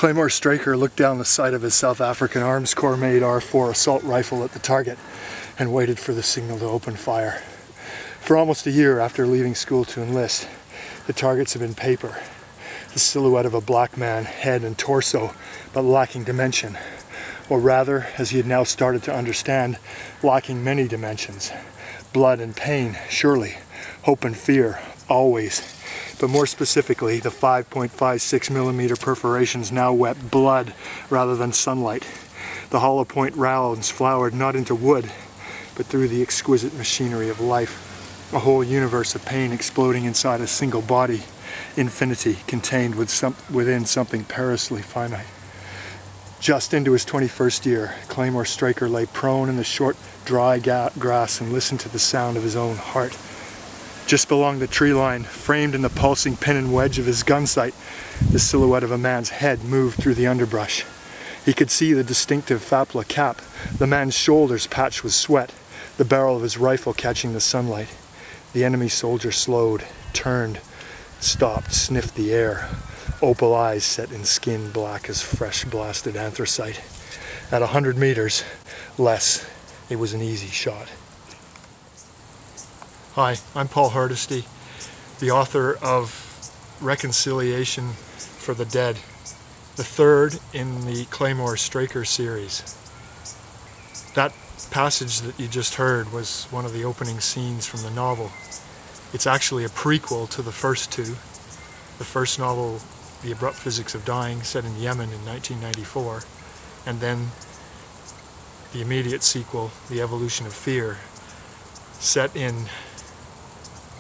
Claymore Straker looked down the sight of his South African Arms Corps made R4 assault rifle at the target and waited for the signal to open fire. For almost a year after leaving school to enlist, the targets have been paper, the silhouette of a black man, head and torso, but lacking dimension. Or rather, as he had now started to understand, lacking many dimensions. Blood and pain, surely. Hope and fear, always. But more specifically, the 5.56mm perforations now wept blood rather than sunlight. The hollow point rounds flowered not into wood, but through the exquisite machinery of life. A whole universe of pain exploding inside a single body. Infinity contained within something perilously finite. Just into his 21st year, Claymore Straker lay prone in the short, dry grass and listened to the sound of his own heart. Just along the tree line, framed in the pulsing pin and wedge of his gun sight, the silhouette of a man's head moved through the underbrush. He could see the distinctive Fapla cap, the man's shoulders patched with sweat, the barrel of his rifle catching the sunlight. The enemy soldier slowed, turned, stopped, sniffed the air. Opal eyes set in skin black as fresh blasted anthracite. At 100 meters, less, it was an easy shot. Hi, I'm E Hardisty, the author of Reconciliation for the Dead, the third in the Claymore Straker series. That passage that you just heard was one of the opening scenes from the novel. It's actually a prequel to the first two. The first novel, The Abrupt Physics of Dying, set in Yemen in 1994, and then the immediate sequel, The Evolution of Fear, set in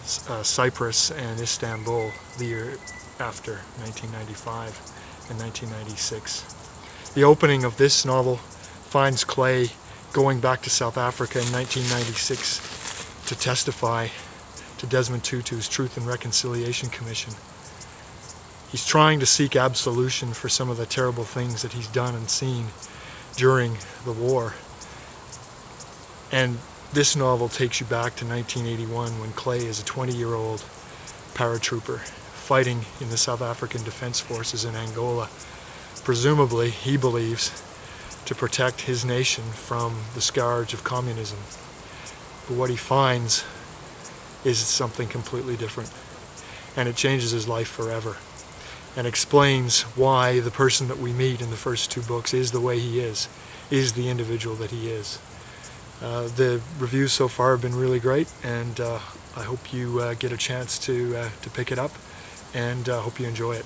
Cyprus and Istanbul the year after, 1995 and 1996. The opening of this novel finds Clay going back to South Africa in 1996 to testify to Desmond Tutu's Truth and Reconciliation Commission. He's trying to seek absolution for some of the terrible things that he's done and seen during the war. And this novel takes you back to 1981 when Clay is a 20-year-old paratrooper fighting in the South African Defense Forces in Angola. Presumably, he believes, to protect his nation from the scourge of communism. But what he finds is something completely different. And it changes his life forever. And explains why the person that we meet in the first two books is the way he is the individual that he is. The reviews so far have been really great, and I hope you get a chance to pick it up, and hope you enjoy it.